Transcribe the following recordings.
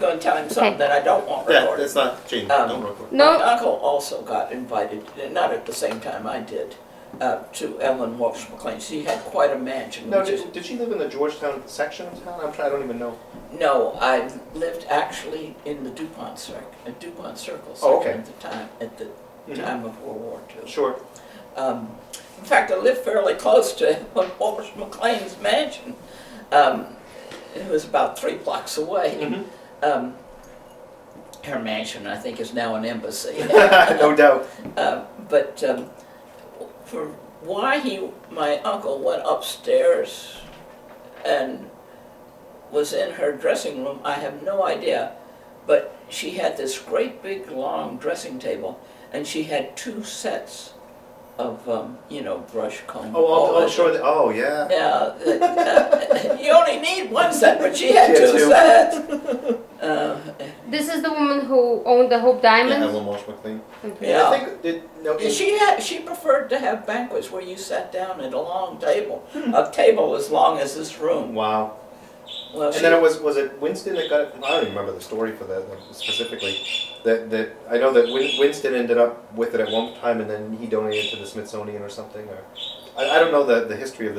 going to tell him something that I don't want Yeah, recorded. it's not, Gene, don't record. No. My uncle also got invited, not at the same time I did, to Ellen Walsh McLean. She had quite a mansion. No, which is- did she live in the Georgetown section of town? I don't even know. No, I lived actually in the DuPont Circle Oh, okay. at the time of World War II. Sure. In fact, I lived fairly close to Walsh McLean's mansion. It was about 3 blocks away. Her mansion, I think, is now an embassy. No doubt. But for why my uncle went upstairs and was in her dressing room, I have no idea. But she had this great big long dressing table, and she had 2 sets of, brush, comb. Oh, sure. Oh, yeah. Yeah, you only need 1 set, but she had She had 2 two. sets. This is the woman who owned the Hope Yeah, Diamond? Ellen Walsh McLean. Okay. Yeah. I think, She preferred to have banquets where you sat down at a long table, a table as long as this room. wow. Well, And then it was it Winston that got it? I don't even remember the story for that specifically. That I know that Winston ended up with it at one time, and then he donated it to the Smithsonian or something. Or I don't know the history of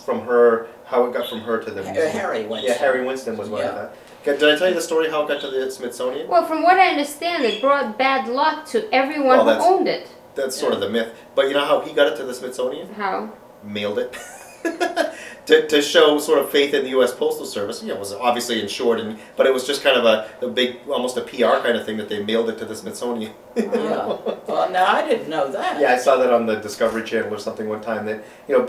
from her, how it got from her to the museum. Harry Winston. Yeah, Harry Winston was one of Yeah. that. Okay, did I tell you the story how it got to the Smithsonian? Well, from what I understand, it brought bad luck to everyone Well, who owned it. That's sort of the myth. But you know how he got it to the Smithsonian? How? Mailed it. to show sort of faith in the U.S. Postal Service. You know, it was obviously insured, but it was just kind of a big, almost a PR kind of thing that they mailed it to the Smithsonian. Yeah. Well, now I didn't know that. Yeah, I saw that on the Discovery Channel or something one time. That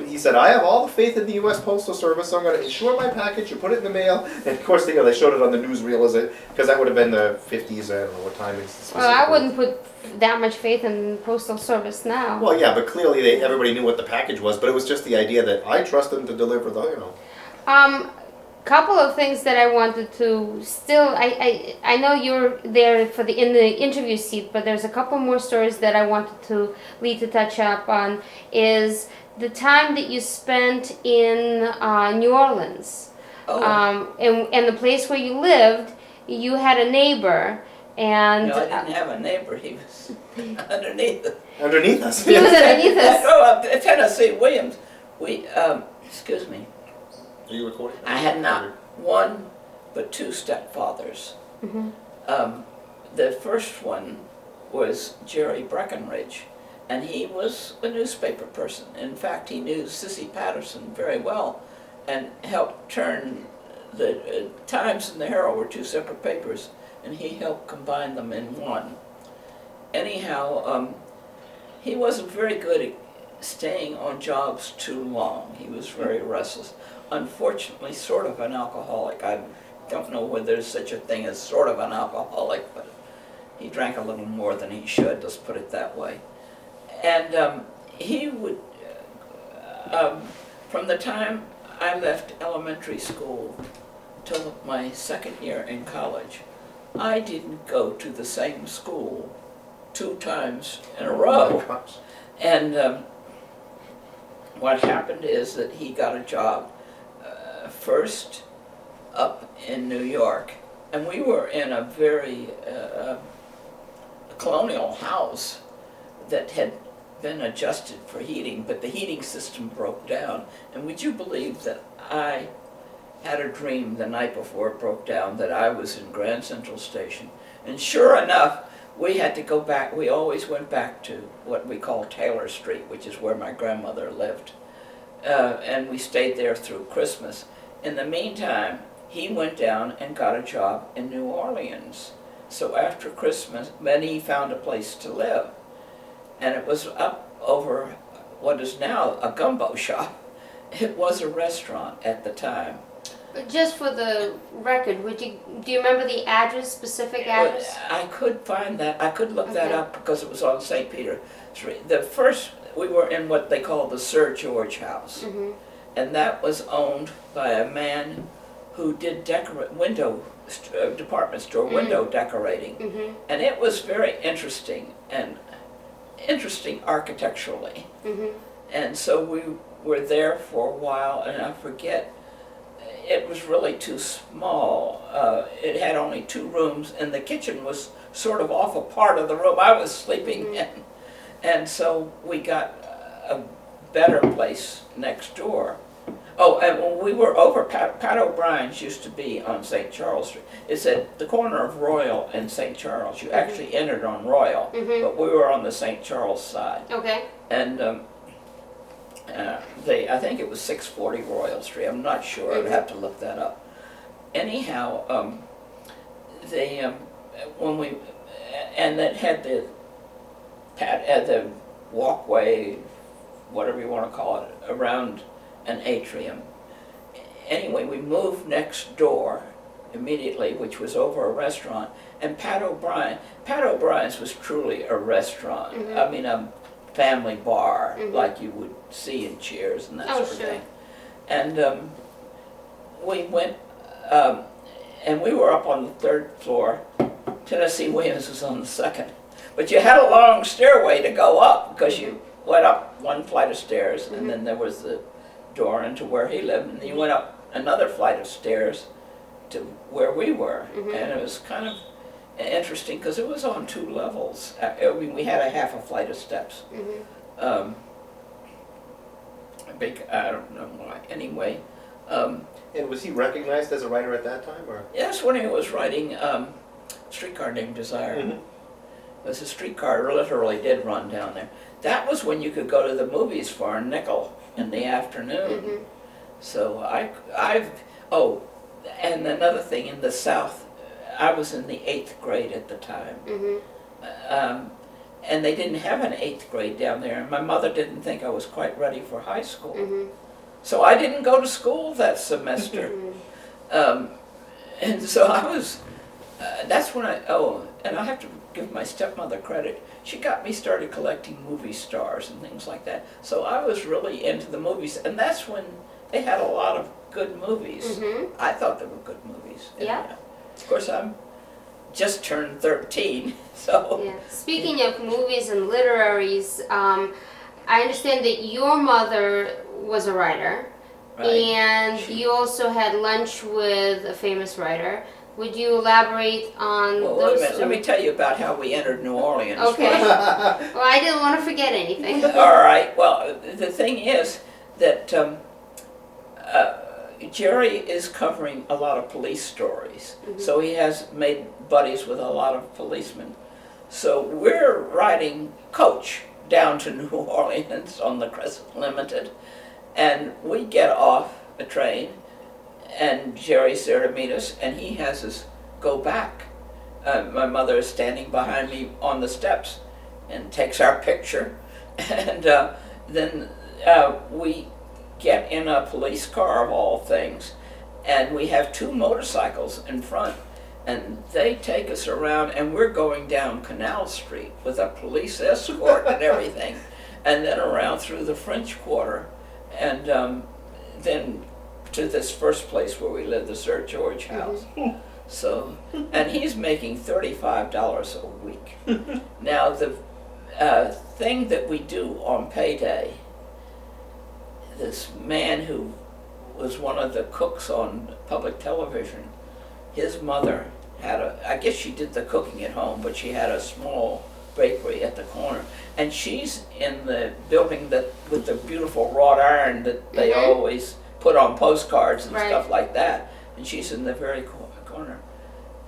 he said, "I have all the faith in the U.S. Postal Service, so I'm going to insure my package and put it in the mail." And of course, they showed it on the newsreel because that would have been the 50s. I don't know what time it's. Well, I wouldn't put that much faith in the Postal Service now. Well, yeah, but clearly everybody knew what the package was. But it was just the idea that I trust them to deliver the. Couple of things that I wanted to still. I know you're there in the interview seat, but there's a couple more stories that I wanted to touch up on. Is the time that you spent in New Orleans, and the place where you lived, you had a neighbor, and No, I didn't have a neighbor. He was underneath us. Underneath us. he was underneath us. Oh, Tennessee Williams. Excuse me. Are you recording? I had not 1, but 2 stepfathers. The first one was Jerry Breckenridge, and he was a newspaper person. In fact, he knew Sissy Patterson very well and helped turn the Times and the Herald were 2 separate papers, and he helped combine them in one. Anyhow, he wasn't very good at staying on jobs too long. He was very restless. Unfortunately, sort of an alcoholic. I don't know whether there's such a thing as sort of an alcoholic, but he drank a little more than he should, let's put it that way. And he would, from the time I left elementary school till my 2nd year in college, I didn't go to the same school 2 times in a row. And what happened is that he got a job first up in New York, and we were in a very colonial house that had been adjusted for heating, but the heating system broke down. And would you believe that I had a dream the night before it broke down that I was in Grand Central Station, and sure enough, we had to go back. We always went back to what we call Taylor Street, which is where my grandmother lived. And we stayed there through Christmas. In the meantime, he went down and got a job in New Orleans. So after Christmas, then he found a place to live. And it was up over what is now a gumbo shop. It was a restaurant at the time. But just for the record, do you remember the address, specific address? I could find that. I could look that Okay. up because it was on St. Peter Street. The first, we were in what they call the Sir George House. Mm-hmm. And that was owned by a man who did department store window decorating. Mm-hmm. And it was very interesting, and interesting architecturally. Mm-hmm. And so we were there for a while, and I forget, it was really too small. It had only 2 rooms, and the kitchen was sort of off a part of the room I was sleeping in. And so we got a better place next door. Oh, and when we were over, Pat O'Brien's used to be on St. Charles Street. It's at the corner of Royal and St. Charles. You actually entered on Royal, but we were on the St. Charles side. Okay. And I think it was 640 Royal Street. I'm not sure. I'd have to look that up. Anyhow, when we, and that had the walkway, whatever you want to call it, around an atrium. Anyway, we moved next door immediately, which was over a restaurant, and Pat O'Brien's was truly a restaurant. I mean, a family bar, like you would see in Cheers and that sort of thing. And we went, and we were up on the 3rd floor. Tennessee Williams was on the 2nd. But you had a long stairway to go up, because you went up 1 flight of stairs, and then there was the door into where he lived, and then you went up another flight of stairs to where we were. And it was kind of interesting, because it was on 2 levels. I mean, we had a half a flight of steps. I don't know why. Anyway. And was he recognized as a writer at that time, or? Yes, when he was writing Streetcar Named Desire. Because the streetcar literally did run down there. That was when you could go to the movies for a nickel in the afternoon. So oh, and another thing, in the South, I was in the 8th grade at the time. And they didn't have an 8th grade down there, and my mother didn't think I was quite ready for high school. So I didn't go to school that semester. And so I was, that's when and I have to give my stepmother credit. She got me started collecting movie stars and things like that. So I was really into the movies, and that's when they had a lot of good movies. I thought they were good movies. Yeah. Of course, I'm just turned 13, so. Yeah. Speaking of movies and literaries, I understand that your mother was a writer, Right. and you also had lunch with a famous writer. Would you elaborate on Well, wait a those minute. two? Let me tell you about how we entered New Orleans. Okay. first. Well, I didn't want to forget anything. All right. Well, the thing is that Jerry is covering a lot of police stories, so he has made buddies with a lot of policemen. So we're riding coach down to New Orleans on the Crescent Limited, and we get off a train, and Jerry's there to meet us, and he has us go back. My mother is standing behind me on the steps and takes our picture, and then we get in a police car of all things, and we have 2 motorcycles in front, and they take us around, and we're going down Canal Street with a police escort and everything, and then around through the French Quarter, and then to this first place where we live, the Sir George House. So, and he's making $35 a week. Now, the thing that we do on payday, this man who was one of the cooks on public television, his mother had I guess she did the cooking at home, but she had a small bakery at the corner. And she's in the building that with the beautiful wrought iron that they always put on postcards and stuff like that. And she's in the very corner.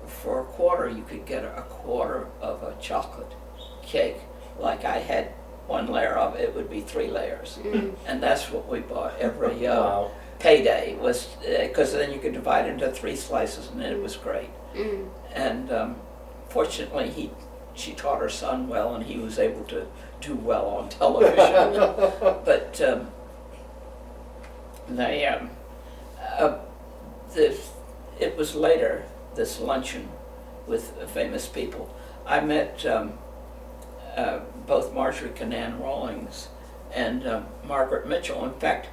For a quarter, you could get a quarter of a chocolate cake. Like I had 1 layer of it, would be 3 layers. And that's what we bought every payday, was because then you could divide it into 3 slices, and it was great. And fortunately, she taught her son well, and he was able to do well on television. But it was later, this luncheon with famous people. I met both Marjorie Canaan Rawlings and Margaret Mitchell. In fact,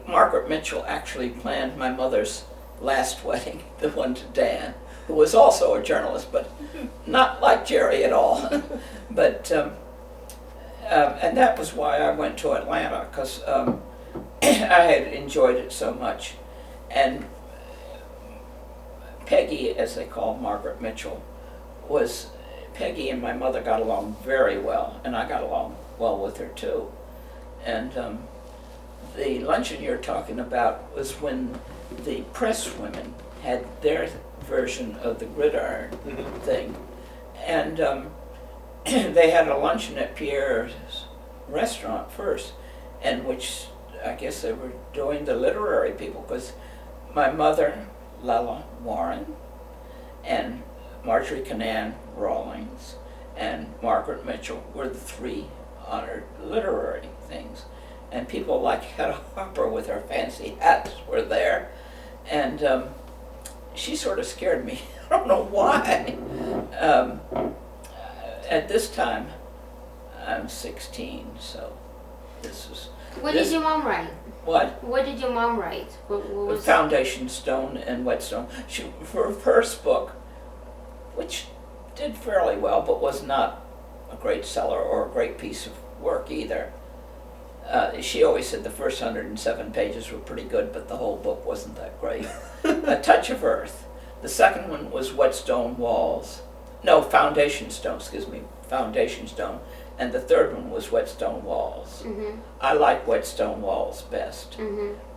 Margaret Mitchell actually planned my mother's last wedding, the one to Dan, who was also a journalist, but not like Jerry at all. But and that was why I went to Atlanta, because I had enjoyed it so much. And Peggy, as they call Margaret Mitchell, Peggy and my mother got along very well, and I got along well with her too. And the luncheon you're talking about was when the press women had their version of the gridiron thing. And they had a luncheon at Pierre's restaurant first, and which I guess they were doing the literary people, because my mother, Lella Warren, and Marjorie Canaan Rawlings, and Margaret Mitchell were the three honored literary things. And people like Hedda Hopper with her fancy hats were there. And she sort of scared me. I don't know why. At this time, I'm 16, so this is... What did your mom write? What? What did your mom write? What was Foundation Stone and Whetstone. For her first book, which did fairly well, but was not a great seller or a great piece of work either. She always said the first 107 pages were pretty good, but the whole book wasn't that great. A Touch of Earth. The second one was Whetstone Walls. No, Foundation Stone, excuse me, Foundation Stone. And the third one was Whetstone Walls. I like Whetstone Walls best.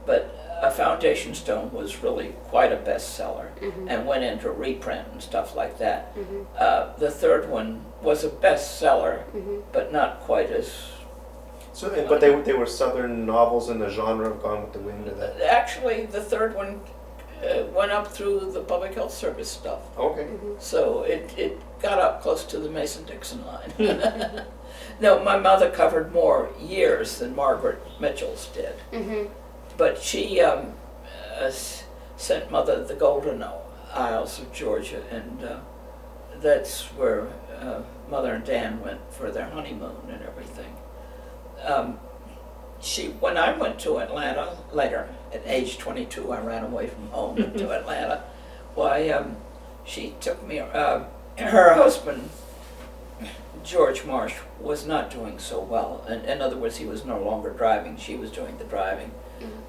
But A Foundation Stone was really quite a bestseller and went into reprint and stuff like that. The third one was a bestseller, but not quite as... So, but they were Southern novels in the genre of Gone with the Wind, or that? Actually, the third one went up through the Public Health Service stuff. Okay. So it got up close to the Mason-Dixon line. No, my mother covered more years than Margaret Mitchell's did. But she sent Mother the Golden Isles of Georgia, and that's where Mother and Dan went for their honeymoon and everything. When I went to Atlanta later, at age 22, I ran away from home to Atlanta. Why, she took me, her husband, George Marsh, was not doing so well. In other words, he was no longer driving, she was doing the driving.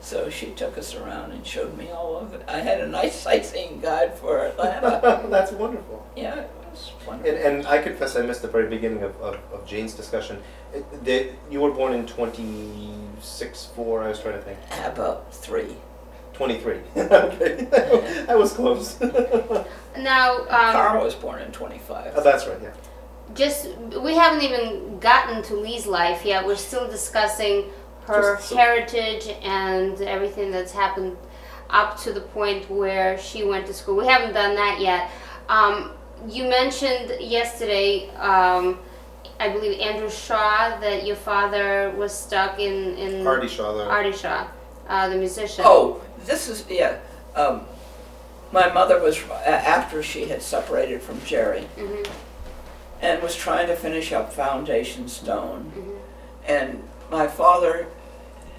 So she took us around and showed me all of it. I had a nice sightseeing guide for Atlanta. That's wonderful. Yeah, it was wonderful. And I confess I missed the very beginning of Jane's discussion. You were born in 26, 4, I was trying to think. About 3. 23. Okay. I was close. now? Carl was born in 25. Oh, that's right, yeah. We haven't even gotten to Lee's life yet. We're still discussing her heritage and everything that's happened up to the point where she went to school. We haven't done that yet. You mentioned yesterday, I believe Andrew Shaw, that your father was stuck in Artie Shaw, Artie Shaw, the musician. Oh, this is, yeah. My mother was, after she had separated from Jerry, and was trying to finish up Foundation Stone. And my father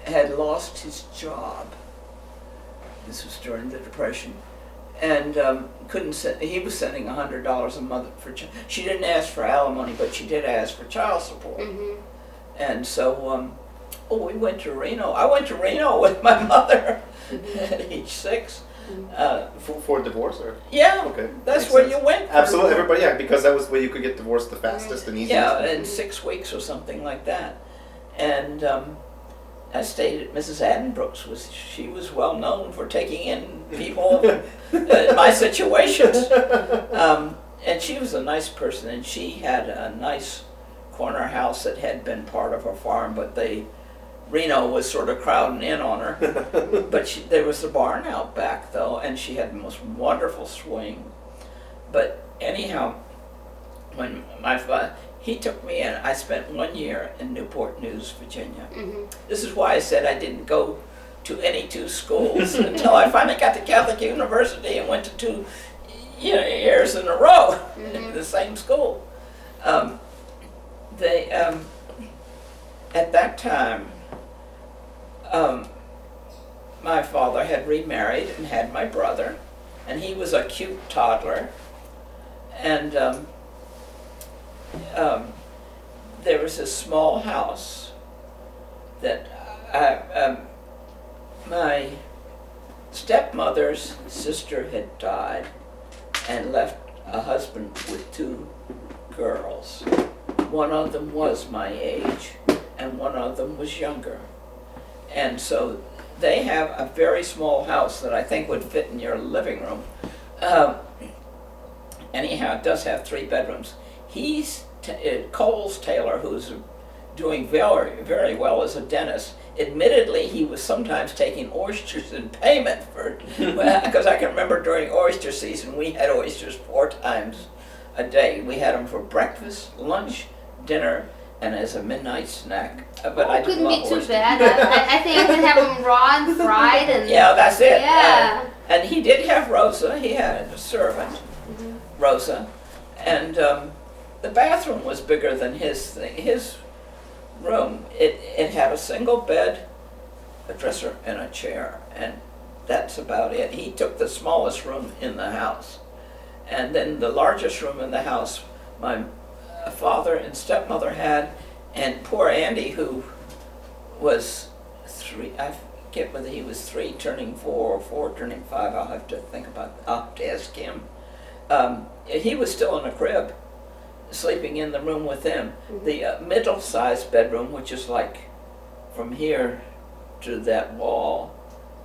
had lost his job. This was during the Depression. And couldn't send, he was sending $100 a month for, she didn't ask for alimony, but she did ask for child support. And so, we went to Reno. I went to Reno with my mother at age 6. For divorce, or? Yeah, okay. That's Makes where sense. you went. Absolutely, everybody, yeah, because that was where you could get divorced the fastest and easiest. Yeah, in 6 weeks or something like that. And I stayed at Mrs. Addenbrooke's. She was well known for taking in people in my situations. And she was a nice person, and she had a nice corner house that had been part of her farm, but Reno was sort of crowding in on her. But there was the barn out back, though, and she had the most wonderful swing. But anyhow, when he took me in, I spent 1 year in Newport News, Virginia. This is why I said I didn't go to any 2 schools until I finally got to Catholic University and went to 2 years in a row in the same school. At that time, my father had remarried and had my brother, and he was a cute toddler. And there was this small house that my stepmother's sister had died and left a husband with 2 girls. One of them was my age, and one of them was younger. And so they have a very small house that I think would fit in your living room. Anyhow, it does have 3 bedrooms. Coles Taylor, who's doing very, very well as a dentist, admittedly he was sometimes taking oysters in payment for, because I can remember during oyster season we had oysters 4 times a day. We had them for breakfast, lunch, dinner, and as a midnight snack. But I couldn't love be too oysters. bad. I think you can have them raw and fried and Yeah, that's it. yeah. And he did have Rosa. He had a servant, Rosa, and the bathroom was bigger than his thing. His room, it had a single bed, a dresser, and a chair, and that's about it. He took the smallest room in the house, and then the largest room in the house my father and stepmother had, and poor Andy, who was 3, I forget whether he was 3 turning 4 or 4 turning 5, I'll have to ask him. He was still in a crib, sleeping in the room with them. The middle-sized bedroom, which is like from here to that wall,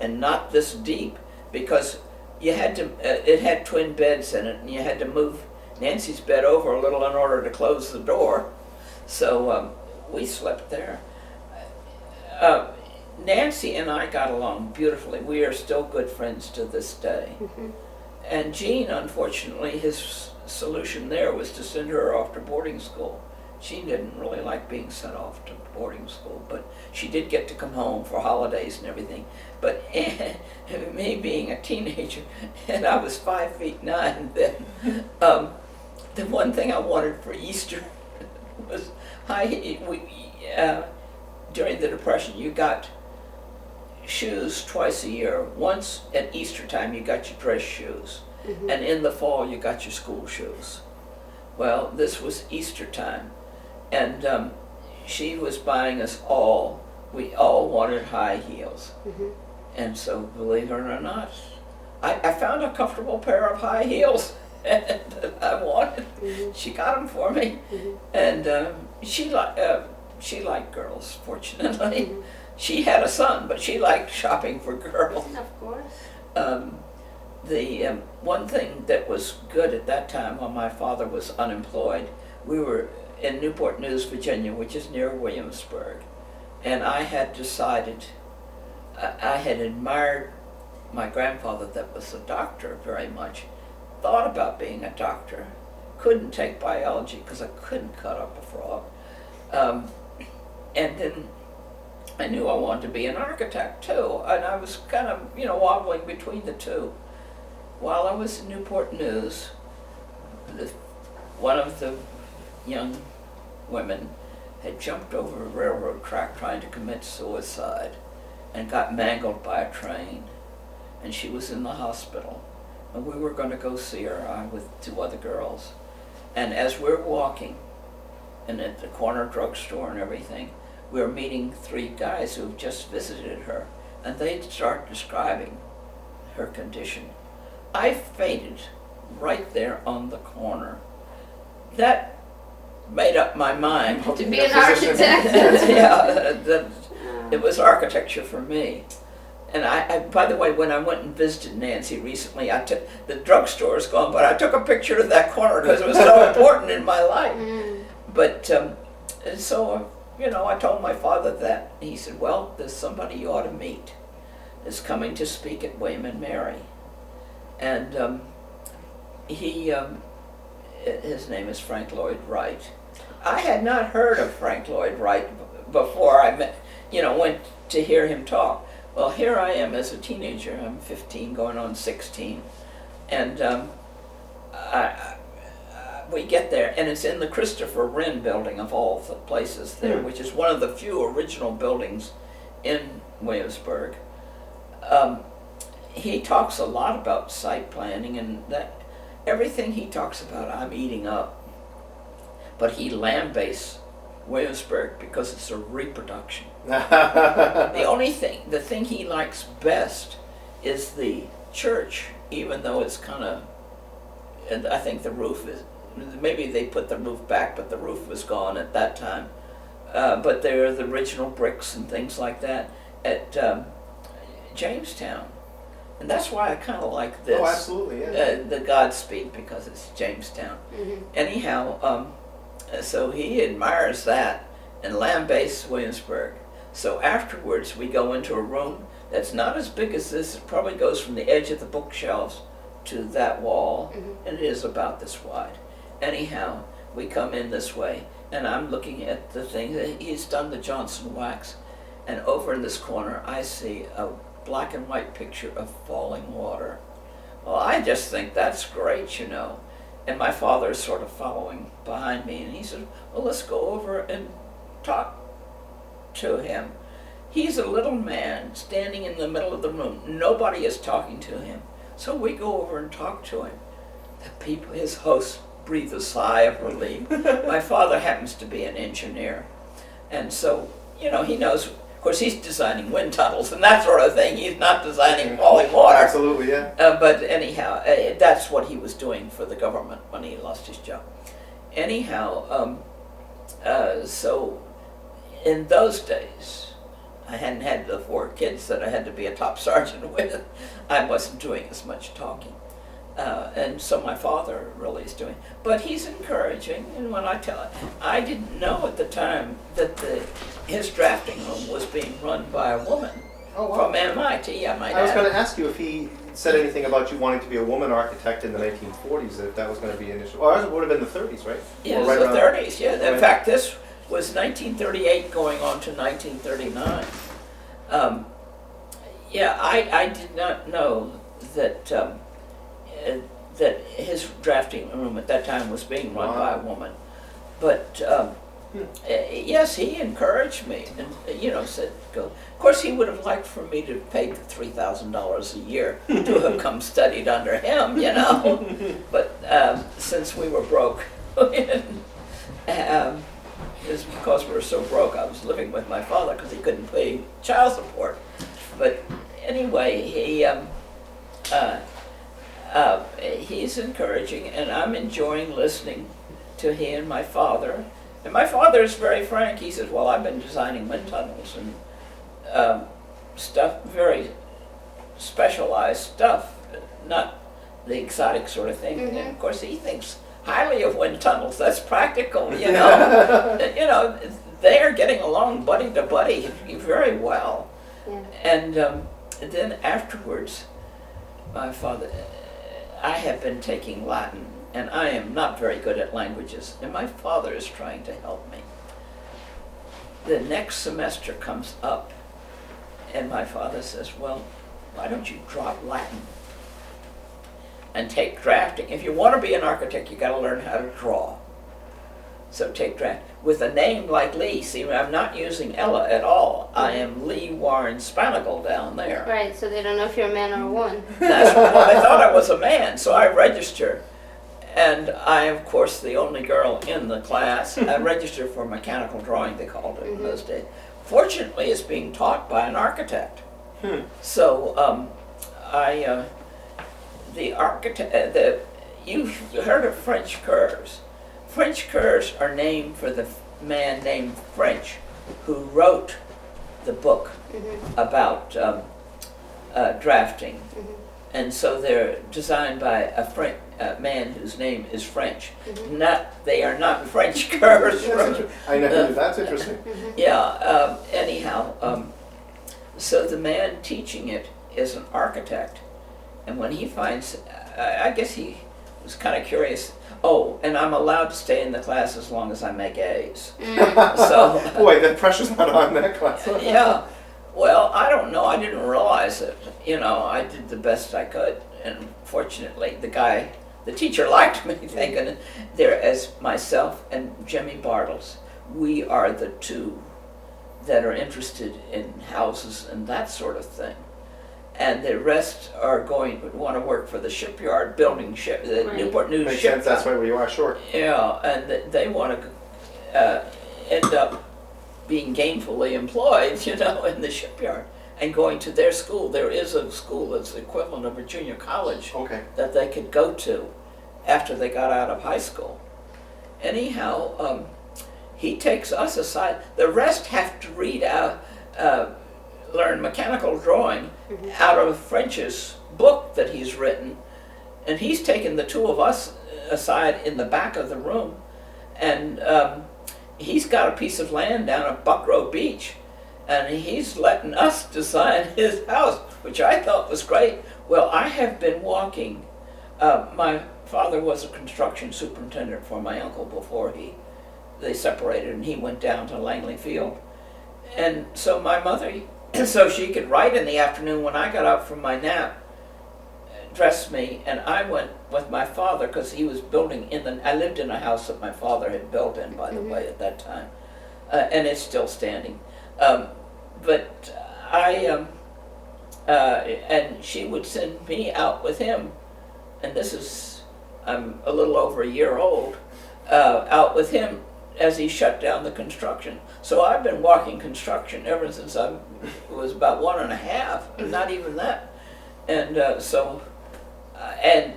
and not this deep, because you had to, it had twin beds in it, and you had to move Nancy's bed over a little in order to close the door. So we slept there. Nancy and I got along beautifully. We are still good friends to this day. And Jean, unfortunately, his solution there was to send her off to boarding school. She didn't really like being sent off to boarding school, but she did get to come home for holidays and everything. But me being a teenager, and I was 5'9" then, the one thing I wanted for Easter was during the Depression, you got shoes twice a year. Once at Easter time, you got your dress shoes, and in the fall, you got your school shoes. Well, this was Easter time, and she was buying us all. We all wanted high heels, and so believe it or not, I found a comfortable pair of high heels that I wanted. She got them for me, and she liked girls. Fortunately, she had a son, but she liked shopping for girls. Of course. The one thing that was good at that time, while my father was unemployed, we were in Newport News, Virginia, which is near Williamsburg, and I had decided, I had admired my grandfather that was a doctor very much, thought about being a doctor, couldn't take biology because I couldn't cut up a frog, and then I knew I wanted to be an architect too, and I was kind of, wobbling between the two. While I was in Newport News, one of the young women had jumped over a railroad track trying to commit suicide and got mangled by a train, and she was in the hospital, and we were going to go see her, with 2 other girls, and as we're walking, and at the corner drugstore and everything, we were meeting 3 guys who just visited her, and they'd start describing her condition. I fainted right there on the corner. That made up my mind. To be an architect. It was architecture for me. And I, by the way, when I went and visited Nancy recently, the drugstore is gone, but I took a picture of that corner because it was so important in my life. But so, I told my father that. He said, well, there's somebody you ought to meet. Is coming to speak at William and Mary. And his name is Frank Lloyd Wright. I had not heard of Frank Lloyd Wright before I went to hear him talk. Well, here I am as a teenager. I'm 15, going on 16, and we get there, and it's in the Christopher Wren building of all the places there, which is one of the few original buildings in Williamsburg. He talks a lot about site planning, and that everything he talks about I'm eating up. But he lambasts Williamsburg because it's a reproduction. The thing he likes best is the church, even though it's kind of, and I think the roof is, maybe they put the roof back, but the roof was gone at that time. But there are the original bricks and things like that at Jamestown. And that's why I kind of like this. Oh, absolutely, yeah. The Godspeed, because it's Jamestown. Anyhow, so he admires that and lambasts Williamsburg. So afterwards we go into a room that's not as big as this. It probably goes from the edge of the bookshelves to that wall, and it is about this wide. Anyhow, we come in this way, and I'm looking at the thing. He's done the Johnson wax, and over in this corner I see a black and white picture of falling water. Well, I just think that's great, you know. And my father is sort of following behind me, and he said, well, let's go over and talk to him. He's a little man standing in the middle of the room. Nobody is talking to him. So we go over and talk to him. The people, his hosts, breathe a sigh of relief. My father happens to be an engineer. And so, you know, he knows, of course, he's designing wind tunnels and that sort of thing. He's not designing falling water. Absolutely, yeah. But anyhow, that's what he was doing for the government when he lost his job. Anyhow, so in those days, I hadn't had the 4 kids that I had to be a top sergeant with. I wasn't doing as much talking. And so my father really is doing. But he's encouraging, and when I tell it, I didn't know at the time that his drafting room was being run by a woman from MIT. I was going to ask you if he said anything about you wanting to be a woman architect in the 1940s, if that was going to be an issue. Or it would have been the 30s, right? Yeah, or it was the 30s, yeah. In fact, this was 1938 going on to 1939. Yeah, I did not know that that his drafting room at that time was being run by a woman. But yes, he encouraged me and, you know, said, go. Of course, he would have liked for me to pay the $3,000 a year to have come studied under him, you know. But since we were broke, it's because we were so broke, I was living with my father because he couldn't pay child support. But anyway, he's encouraging, and I'm enjoying listening to he and my father. And my father is very frank. He says, well, I've been designing wind tunnels and stuff, very specialized stuff, not the exotic sort of thing. And of course, he thinks highly of wind tunnels. That's practical, you know. You know, they are getting along buddy to buddy very well. Yeah. And then afterwards, my father, I have been taking Latin, and I am not very good at languages, and my father is trying to help me. The next semester comes up, and my father says, well, why don't you drop Latin and take drafting? If you want to be an architect, you got to learn how to draw. So take draft. With a name like Lee, see, I'm not using Ella at all. I am Lee Warren Spanigal down there. Right, so they don't know if you're a man or a woman. That's what I thought I was a man, so I register. And I am, of course, the only girl in the class. I registered for mechanical drawing, they called it in those days. Fortunately, it's being taught by an architect. So the architect, you've heard of French curves. French curves are named for the man named French who wrote the book about drafting. And so they're designed by a man whose name is French. They are not French curves. I know, that's interesting. Yeah, anyhow, so the man teaching it is an architect. And when he finds, I guess he was kind of curious. Oh, and I'm allowed to stay in the class as long as I make A's. So, boy, the pressure's not on that class. Yeah. Well, I don't know. I didn't realize it. You know, I did the best I could, and fortunately, the teacher liked me. Thinking there, as myself and Jimmy Bartles, we are the two that are interested in houses and that sort of thing. And the rest are want to work for the shipyard, building the Newport News Makes ship. Sense. That's right where you are, sure. Yeah, and they want to end up being gainfully employed, you know, in the shipyard. and going to their school. There is a school that's the equivalent of a junior college Okay. that they could go to after they got out of high school. Anyhow, he takes us aside. The rest have to read out, learn mechanical drawing out of French's book that he's written, and he's taken the two of us aside in the back of the room, and he's got a piece of land down at Buckrow Beach, and he's letting us design his house, which I thought was great. Well, I have been walking. My father was a construction superintendent for my uncle before they separated, and he went down to Langley Field. And so my mother, so she could write in the afternoon when I got up from my nap, dressed me, and I went with my father because he was building I lived in a house that my father had built in, by the way, at that time, and it's still standing. But and she would send me out with him, and I'm a little over a year old, out with him as he shut down the construction. So I've been walking construction ever since I was about 1.5, not even that. And and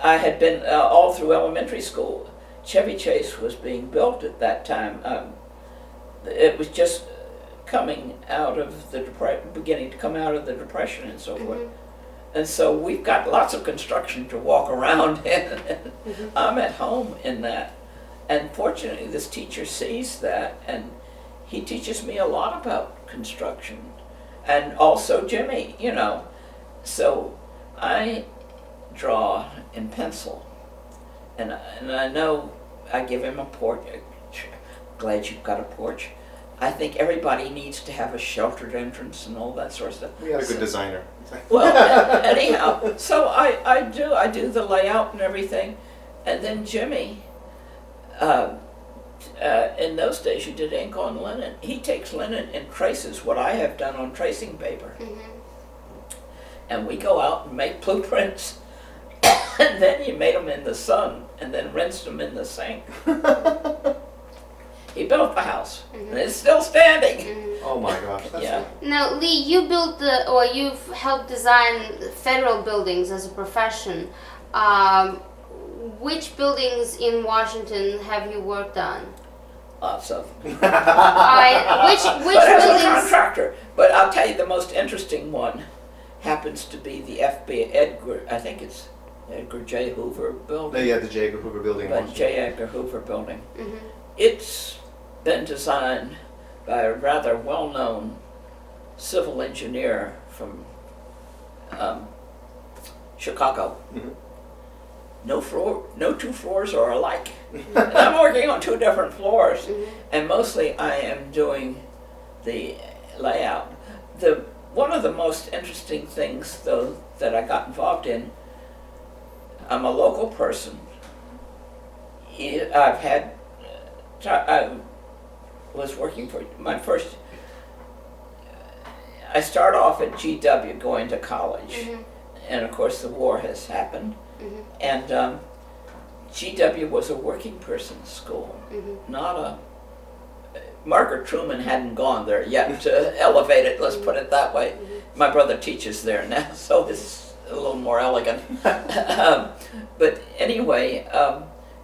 I had been all through elementary school. Chevy Chase was being built at that time. It was just coming out of the beginning to come out of the Depression and so forth. And so we've got lots of construction to walk around in. I'm at home in that. And fortunately, this teacher sees that, and he teaches me a lot about construction. And also Jimmy, So I draw in pencil, and I know I give him a porch. Glad you've got a porch. I think everybody needs to have a sheltered entrance and all that sort of stuff. We had a good designer. Well, anyhow, so I do the layout and everything, and then Jimmy, in those days you did ink on linen. He takes linen and traces what I have done on tracing paper. And we go out and make blueprints, and then you made them in the sun, and then rinsed them in the sink. He built the house, and it's still standing. Oh my gosh, that's Yeah. Now, Lee, you built you've helped design federal buildings as a profession. Which buildings in Washington have you worked on? Lots of. Which But as a buildings? contractor, but I'll tell you the most interesting one happens to be the I think it's Edgar J. Hoover building. Yeah, the J. Edgar Hoover building. in But Washington. J. Edgar Hoover building. It's been designed by a rather well-known civil engineer from Chicago. No two floors are alike. And I'm working on 2 different floors, and mostly I am doing the layout. One of the most interesting things, though, that I got involved in, I'm a local person. I was working for I start off at GW going to college, and of course the war has happened, and GW was a working person's school, not a Margaret Truman hadn't gone there yet to elevate it, let's put it that way. My brother teaches there now, so it's a little more elegant. But anyway,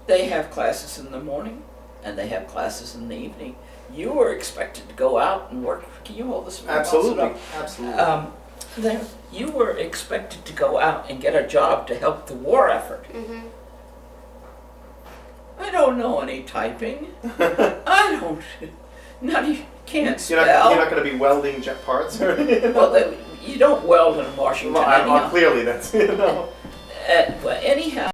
they have classes in the morning and they have classes in the evening. You were expected to go out and work. Can you hold this? Absolutely, absolutely. You were expected to go out and get a job to help the war effort. I don't know any typing. I don't. Can't spell. You're not going to be welding jet parts or anything? Well, you don't weld in Washington anyhow. Clearly, that's, Well, anyhow.